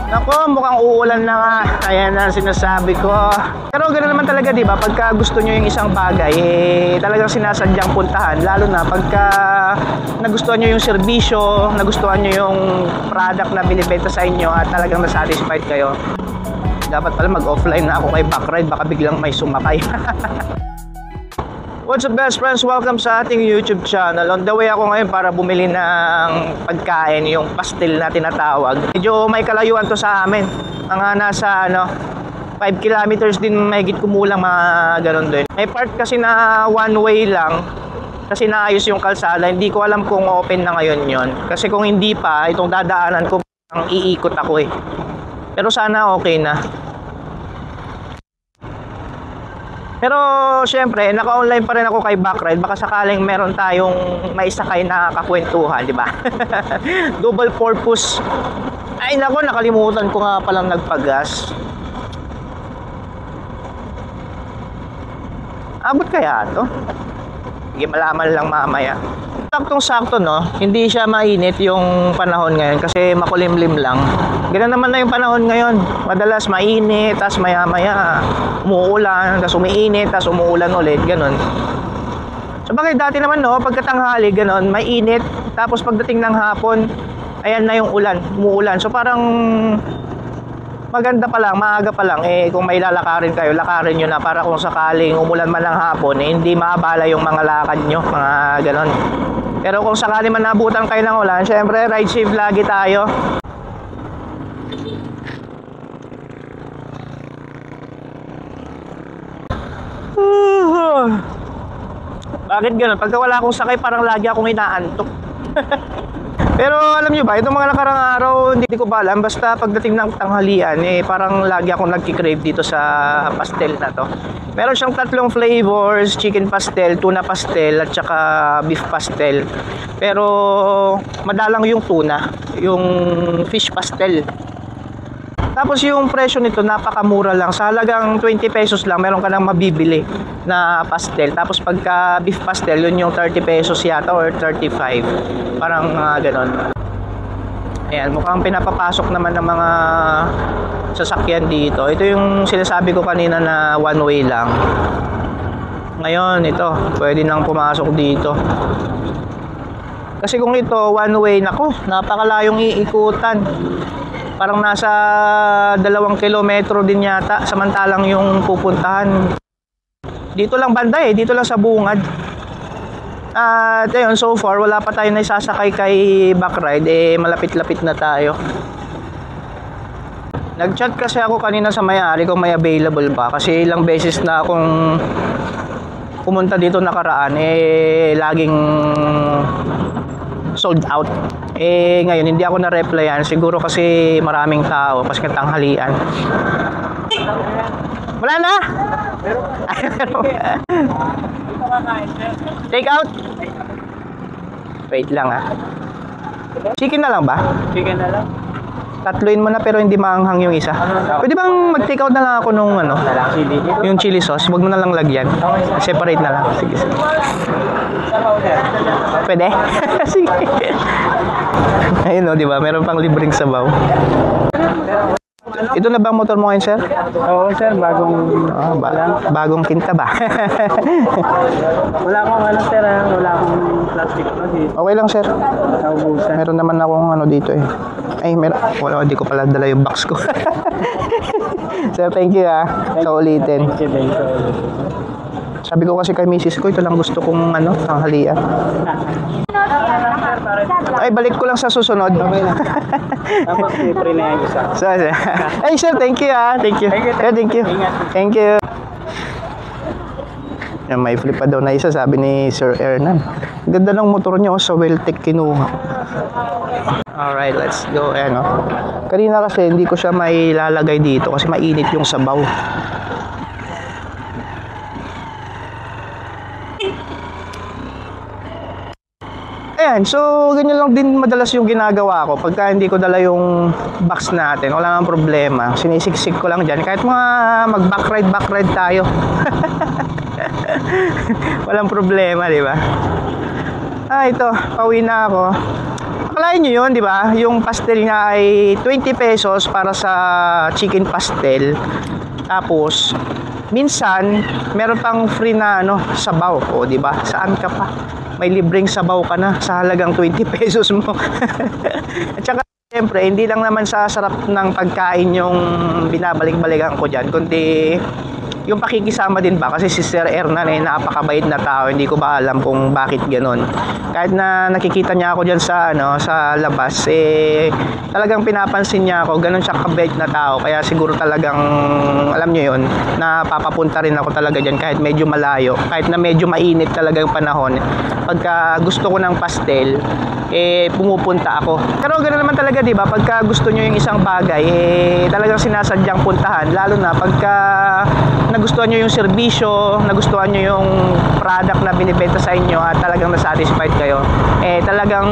Nako, mukhang uulan na nga. Ayan na sinasabi ko. Pero ganoon naman talaga, di ba? Pagka gusto nyo yung isang bagay, talagang sinasadyang puntahan. Lalo na pagka nagustuhan nyo yung serbisyo, nagustuhan nyo yung product na binibenta sa inyo at talagang nasatisfied kayo. Dapat pala mag-offline na ako kay Backride, baka biglang may sumakay. What's up best friends? Welcome sa ating YouTube channel. On the way ako ngayon para bumili ng pagkain, yung pastel na tinatawag. Medyo may kalayuan to sa amin. Mga nasa 5 kilometers din, mahigit kumulang, mga ganun din. May part kasi na one way lang kasi naayos yung kalsada. Hindi ko alam kung open na ngayon yon. Kasi kung hindi pa, itong dadaanan ko, ang iikot ako eh. Pero sana okay na. Pero syempre, naka-online pa rin ako kay Backride. Baka sakaling meron tayong maisakay na kakwentuhan, di ba? Double purpose. Ay nako, nakalimutan ko nga palang nagpagas. Abot kaya to? Sige, malaman lang mamaya. Saktong-sakto, no? Hindi siya mainit yung panahon ngayon kasi makulimlim lang. Ganun naman na yung panahon ngayon. Madalas mainit, tas maya-maya umuulan, tas umiinit, tas umuulan ulit, ganun. So bakit dati naman, no, pagkatanghali ganun, mainit, tapos pagdating ng hapon, ayan na yung ulan, umuulan. So parang maganda pa lang, maaga pa lang, kung may lalakarin kayo, lakarin nyo na para kung sakaling umulan man ng hapon, hindi maabala yung mga lakad nyo, mga ganon. Pero kung sakali man nabutan kayo ng ulan, syempre ride safe lagi tayo. Bakit ganon? Pagka wala akong sakay, parang lagi akong inaantok. Pero alam nyo ba, itong mga nakarang araw, hindi ko ba alam, basta pagdating ng tanghalian, parang lagi akong nagki-crave dito sa pastel na to. Meron siyang 3 flavors, chicken pastel, tuna pastel, at saka beef pastel. Pero madalang yung tuna, yung fish pastel. Tapos yung presyo nito napakamura lang. Sa halagang 20 pesos lang meron ka nang mabibili na pastel. Tapos pagka beef pastel, yun yung 30 pesos yata or 35. Parang ganon. Ayan, mukhang pinapapasok naman ng mga sasakyan dito. Ito yung sinasabi ko kanina na one way lang. Ngayon, ito, pwede nang pumasok dito. Kasi kung ito one way, nako, napakalayong iikutan. Parang nasa 2 kilometro din yata, samantalang yung pupuntahan dito lang banda dito lang sa bungad. At ayun, so far wala pa tayo na isasakay kay Backride, malapit-lapit na tayo. Nag-chat kasi ako kanina sa may-ari kung may available pa, kasi ilang beses na akong pumunta dito nakaraan, laging sold out. Ngayon hindi ako na-replyan, siguro kasi maraming tao pas katanghalian. Wala na? Take out? Wait lang Chicken na lang ba? Chicken na lang. Tatluin mo na pero hindi maanghang yung isa. Pwede bang mag-take out na lang ako nung yung chili sauce? Huwag mo na lang lagyan. Separate na lang. Sige. Pwede? Sige. Ayun di ba? Meron pang libreng sabaw. Ito na ba ang motor mo ngayon, sir? Oo, sir. Bagong kinta ba? Wala akong sir. Wala akong plastic. Okay lang, sir. Meron naman akong dito Ay, meron. Wala, hindi ko pala dala yung box ko. Sir, thank you sa ulitin. Thank you. Sabi ko kasi kay misis ko, ito lang gusto kong tanghalian. Ay, balik ko lang sa susunod. Tapos libre na yung isa. Ay, sir, thank you Thank you. Thank you. Yan, may flip pa daw na isa, sabi ni Sir Ernan. Ganda ng motor niya sa Weltec kinuha. Alright, let's go. Kanina kasi hindi ko siya may lalagay dito kasi mainit yung sabaw. Ayan, so ganyan lang din madalas yung ginagawa ko. Pagka hindi ko dala yung box natin, wala nang problema. Sinisiksik ko lang dyan. Kahit mga mag-backride tayo. Walang problema, di ba? Ito, pauwi na ako. Akalain nyo yun, di ba? Yung pastel nga ay 20 pesos para sa chicken pastel. Tapos, minsan, meron pang free na sabaw. O, di ba? Saan ka pa? May libreng sabaw ka na sa halagang 20 pesos mo. At saka, siyempre, hindi lang naman sa sarap ng pagkain yung binabalik-balikan ko dyan, kundi yung pakikisama din ba, kasi si Sir Hernan napakabait na tao. Hindi ko ba alam kung bakit ganoon. Kahit na nakikita niya ako diyan sa labas, talagang pinapansin niya ako. Ganoon siya kabait na tao, kaya siguro talagang alam niyo yon, na papapunta rin ako talaga diyan kahit medyo malayo, kahit na medyo mainit talaga yung panahon. Pagka gusto ko ng pastel, pumupunta ako. Pero ganoon naman talaga, di ba? Pagka gusto niyo yung isang bagay, talagang sinasadyang puntahan, lalo na pagka nagustuhan nyo yung serbisyo, nagustuhan nyo yung product na binibenta sa inyo at talagang nasatisfied kayo, talagang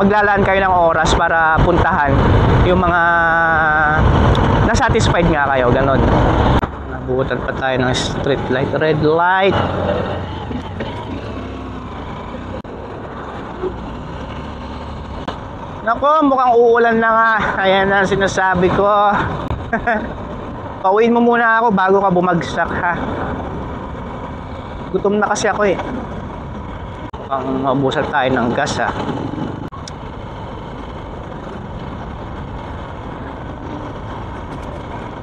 maglalaan kayo ng oras para puntahan yung mga nasatisfied nga kayo, ganon. Nabutan pa tayo ng street light, red light. Nako, mukhang uulan na nga. Ayan ang sinasabi ko. Pauwiin mo muna ako bago ka bumagsak, ha. Gutom na kasi ako Pang mabusan tayo ng gas, ha.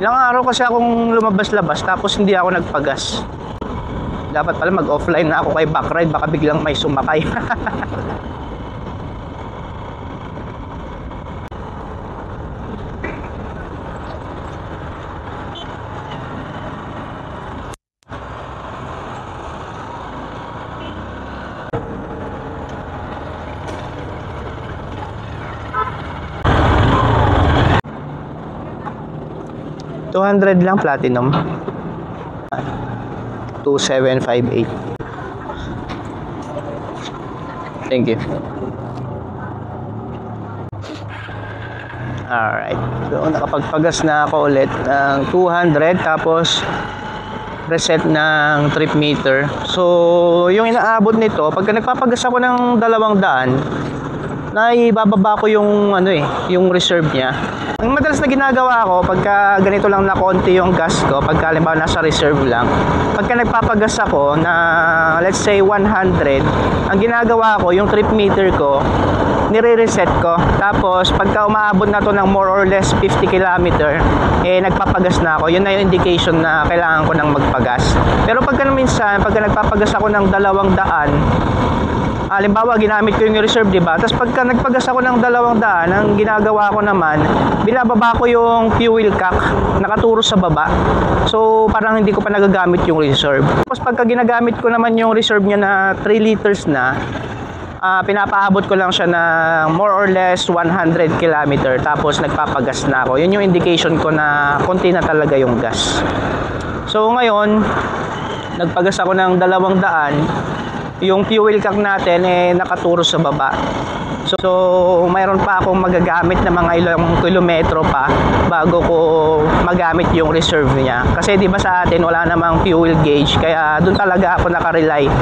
Ilang araw kasi akong lumabas-labas tapos hindi ako nagpagas. Dapat pala mag-offline na ako kay Backride, baka biglang may sumakay. $200 lang platinum. 2758. Thank you. Alright. So, nakapagpagas na ako ulit ng 200 tapos reset ng trip meter. So, yung inaabot nito, pagka nagpapagas ako ng 200, naibababa ko yung yung reserve niya. Ang madalas na ginagawa ko pagka ganito lang na konti yung gas ko, pagka halimbawa nasa reserve lang, pagka nagpapagas ako na let's say 100, ang ginagawa ko yung trip meter ko nire-reset ko. Tapos pagka umaabot na to ng more or less 50 km, nagpapagas na ako. Yun na yung indication na kailangan ko ng magpagas. Pero pagka minsan, pagka nagpapagas ako ng 200, halimbawa ginamit ko yung reserve, diba? Tapos pagka nagpagas ako ng 200, ang ginagawa ko naman, binababa ko yung fuel cap, nakaturo sa baba. So parang hindi ko pa nagagamit yung reserve. Tapos pagka ginagamit ko naman yung reserve niya na 3 liters na, pinapaabot ko lang siya ng more or less 100 km, tapos nagpapagas na ako. Yun yung indication ko na konti na talaga yung gas. So ngayon, nagpagas ako ng 200, yung fuel tank natin nakaturo sa baba. So mayroon pa akong magagamit na mga ilang kilometro pa bago ko magamit yung reserve niya. Kasi di ba sa atin wala namang fuel gauge, kaya doon talaga ako nakarely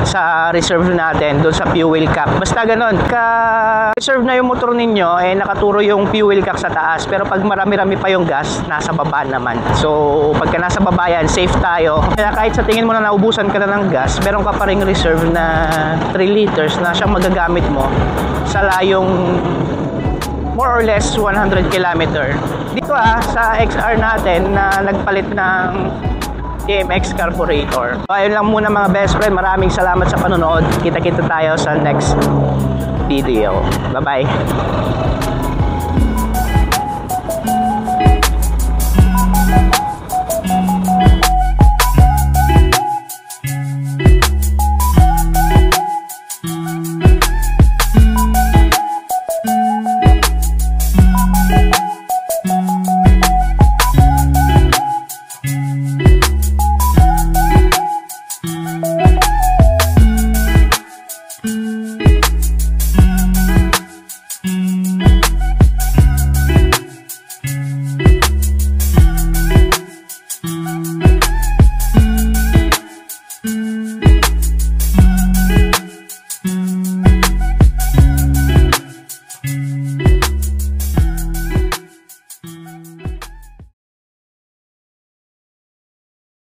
sa reserve natin, doon sa fuel cap. Basta ganun, ka-reserve na yung motor ninyo, nakaturo yung fuel cap sa taas. Pero pag marami-rami pa yung gas, nasa baba naman. So pagka nasa baba yan, safe tayo. Kaya kahit sa tingin mo na naubusan ka na ng gas, meron ka pa ring reserve na 3 liters na siyang magagamit mo sa layong more or less 100 km. Dito sa XR natin na nagpalit ng TMX carburetor. So, ayun lang muna mga best friend. Maraming salamat sa panonood. Kita-kita tayo sa next video. Bye-bye.